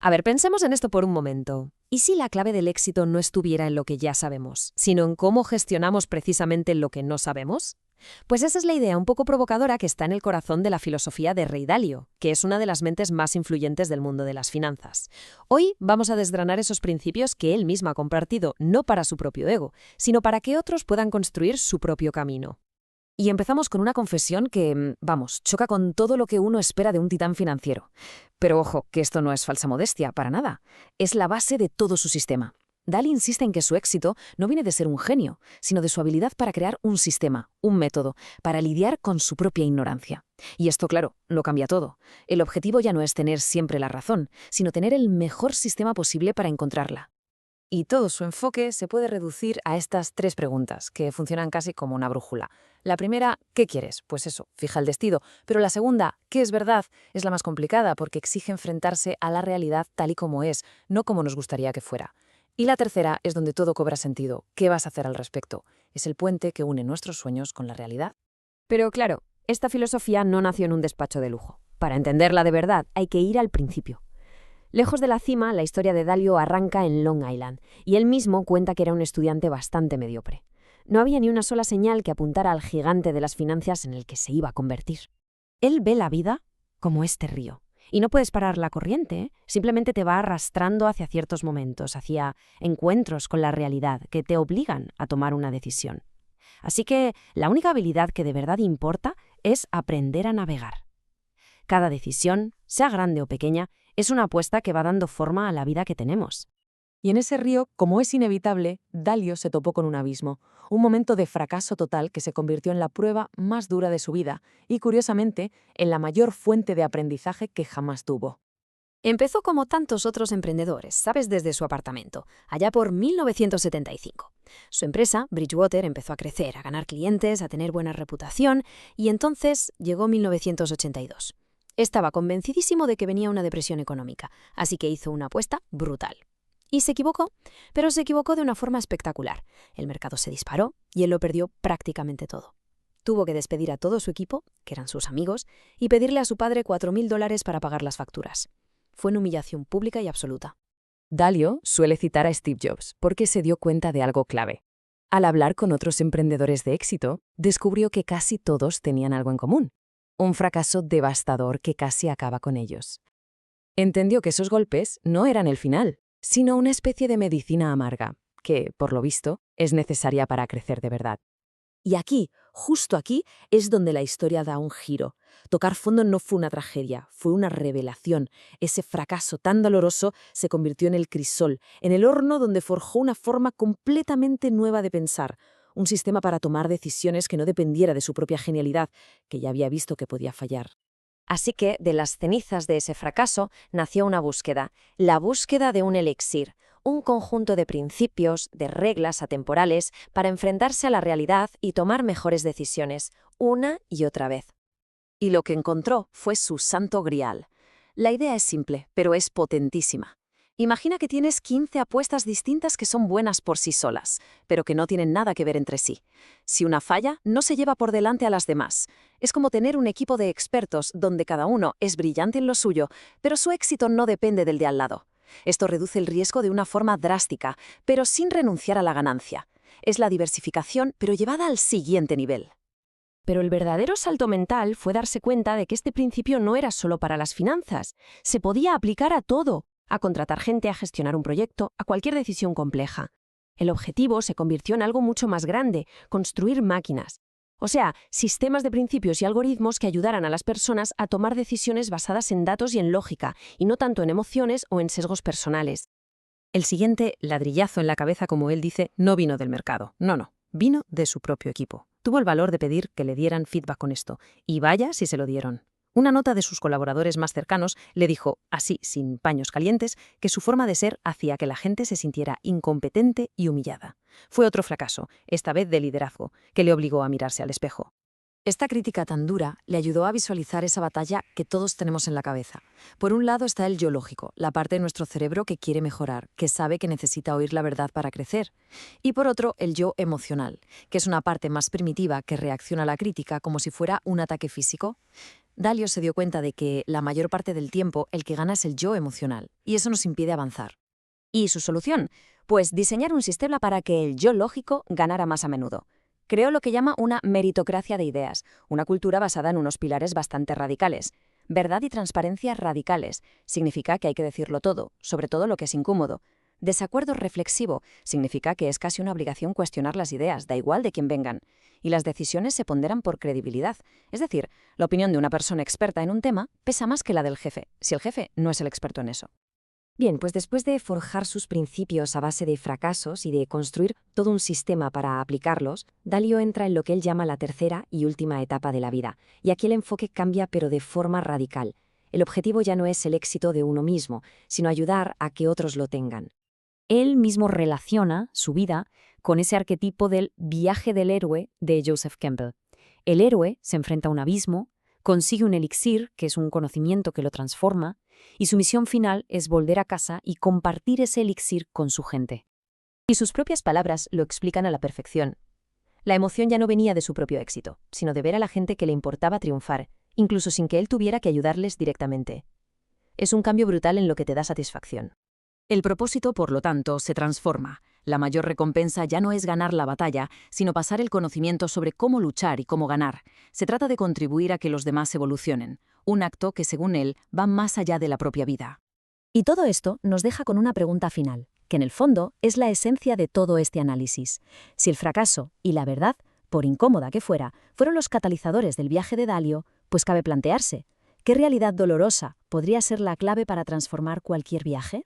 A ver, pensemos en esto por un momento. ¿Y si la clave del éxito no estuviera en lo que ya sabemos, sino en cómo gestionamos precisamente lo que no sabemos? Pues esa es la idea un poco provocadora que está en el corazón de la filosofía de Ray Dalio, que es una de las mentes más influyentes del mundo de las finanzas. Hoy vamos a desgranar esos principios que él mismo ha compartido, no para su propio ego, sino para que otros puedan construir su propio camino. Y empezamos con una confesión que, vamos, choca con todo lo que uno espera de un titán financiero. Pero ojo, que esto no es falsa modestia, para nada. Es la base de todo su sistema. Daly insiste en que su éxito no viene de ser un genio, sino de su habilidad para crear un sistema, un método, para lidiar con su propia ignorancia. Y esto, claro, lo cambia todo. El objetivo ya no es tener siempre la razón, sino tener el mejor sistema posible para encontrarla. Y todo su enfoque se puede reducir a estas tres preguntas, que funcionan casi como una brújula. La primera, ¿qué quieres? Pues eso, fija el destino. Pero la segunda, ¿qué es verdad? Es la más complicada porque exige enfrentarse a la realidad tal y como es, no como nos gustaría que fuera. Y la tercera es donde todo cobra sentido. ¿Qué vas a hacer al respecto? Es el puente que une nuestros sueños con la realidad. Pero claro, esta filosofía no nació en un despacho de lujo. Para entenderla de verdad, hay que ir al principio. Lejos de la cima, la historia de Dalio arranca en Long Island, y él mismo cuenta que era un estudiante bastante mediocre. No había ni una sola señal que apuntara al gigante de las finanzas en el que se iba a convertir. Él ve la vida como este río, y no puedes parar la corriente, ¿eh? Simplemente te va arrastrando hacia ciertos momentos, hacia encuentros con la realidad que te obligan a tomar una decisión. Así que la única habilidad que de verdad importa es aprender a navegar. Cada decisión, sea grande o pequeña, es una apuesta que va dando forma a la vida que tenemos. Y en ese río, como es inevitable, Dalio se topó con un abismo, un momento de fracaso total que se convirtió en la prueba más dura de su vida y, curiosamente, en la mayor fuente de aprendizaje que jamás tuvo. Empezó como tantos otros emprendedores, ¿sabes? Desde su apartamento, allá por 1975. Su empresa, Bridgewater, empezó a crecer, a ganar clientes, a tener buena reputación, y entonces llegó 1982. Estaba convencidísimo de que venía una depresión económica, así que hizo una apuesta brutal. Y se equivocó, pero se equivocó de una forma espectacular. El mercado se disparó y él lo perdió prácticamente todo. Tuvo que despedir a todo su equipo, que eran sus amigos, y pedirle a su padre $4.000 para pagar las facturas. Fue una humillación pública y absoluta. Dalio suele citar a Steve Jobs porque se dio cuenta de algo clave. Al hablar con otros emprendedores de éxito, descubrió que casi todos tenían algo en común. Un fracaso devastador que casi acaba con ellos. Entendió que esos golpes no eran el final, sino una especie de medicina amarga, que, por lo visto, es necesaria para crecer de verdad. Y aquí, justo aquí, es donde la historia da un giro. Tocar fondo no fue una tragedia, fue una revelación. Ese fracaso tan doloroso se convirtió en el crisol, en el horno donde forjó una forma completamente nueva de pensar, un sistema para tomar decisiones que no dependiera de su propia genialidad, que ya había visto que podía fallar. Así que, de las cenizas de ese fracaso, nació una búsqueda, la búsqueda de un elixir, un conjunto de principios, de reglas atemporales para enfrentarse a la realidad y tomar mejores decisiones, una y otra vez. Y lo que encontró fue su santo grial. La idea es simple, pero es potentísima. Imagina que tienes 15 apuestas distintas que son buenas por sí solas, pero que no tienen nada que ver entre sí. Si una falla, no se lleva por delante a las demás. Es como tener un equipo de expertos donde cada uno es brillante en lo suyo, pero su éxito no depende del de al lado. Esto reduce el riesgo de una forma drástica, pero sin renunciar a la ganancia. Es la diversificación, pero llevada al siguiente nivel. Pero el verdadero salto mental fue darse cuenta de que este principio no era solo para las finanzas, se podía aplicar a todo, a contratar gente, a gestionar un proyecto, a cualquier decisión compleja. El objetivo se convirtió en algo mucho más grande, construir máquinas. O sea, sistemas de principios y algoritmos que ayudaran a las personas a tomar decisiones basadas en datos y en lógica, y no tanto en emociones o en sesgos personales. El siguiente ladrillazo en la cabeza, como él dice, no vino del mercado. No, vino de su propio equipo. Tuvo el valor de pedir que le dieran feedback con esto, y vaya si se lo dieron. Una nota de sus colaboradores más cercanos le dijo, así, sin paños calientes, que su forma de ser hacía que la gente se sintiera incompetente y humillada. Fue otro fracaso, esta vez de liderazgo, que le obligó a mirarse al espejo. Esta crítica tan dura le ayudó a visualizar esa batalla que todos tenemos en la cabeza. Por un lado está el yo lógico, la parte de nuestro cerebro que quiere mejorar, que sabe que necesita oír la verdad para crecer. Y por otro, el yo emocional, que es una parte más primitiva que reacciona a la crítica como si fuera un ataque físico. Dalio se dio cuenta de que, la mayor parte del tiempo, el que gana es el yo emocional, y eso nos impide avanzar. ¿Y su solución? Pues diseñar un sistema para que el yo lógico ganara más a menudo. Creó lo que llama una meritocracia de ideas, una cultura basada en unos pilares bastante radicales. Verdad y transparencia radicales significa que hay que decirlo todo, sobre todo lo que es incómodo. Desacuerdo reflexivo significa que es casi una obligación cuestionar las ideas, da igual de quién vengan. Y las decisiones se ponderan por credibilidad. Es decir, la opinión de una persona experta en un tema pesa más que la del jefe, si el jefe no es el experto en eso. Bien, pues después de forjar sus principios a base de fracasos y de construir todo un sistema para aplicarlos, Dalio entra en lo que él llama la tercera y última etapa de la vida. Y aquí el enfoque cambia pero de forma radical. El objetivo ya no es el éxito de uno mismo, sino ayudar a que otros lo tengan. Él mismo relaciona su vida con ese arquetipo del viaje del héroe de Joseph Campbell. El héroe se enfrenta a un abismo, consigue un elixir, que es un conocimiento que lo transforma, y su misión final es volver a casa y compartir ese elixir con su gente. Y sus propias palabras lo explican a la perfección. La emoción ya no venía de su propio éxito, sino de ver a la gente que le importaba triunfar, incluso sin que él tuviera que ayudarles directamente. Es un cambio brutal en lo que te da satisfacción. El propósito, por lo tanto, se transforma. La mayor recompensa ya no es ganar la batalla, sino pasar el conocimiento sobre cómo luchar y cómo ganar. Se trata de contribuir a que los demás evolucionen, un acto que, según él, va más allá de la propia vida. Y todo esto nos deja con una pregunta final, que en el fondo es la esencia de todo este análisis. Si el fracaso y la verdad, por incómoda que fuera, fueron los catalizadores del viaje de Dalio, pues cabe plantearse, ¿qué realidad dolorosa podría ser la clave para transformar cualquier viaje?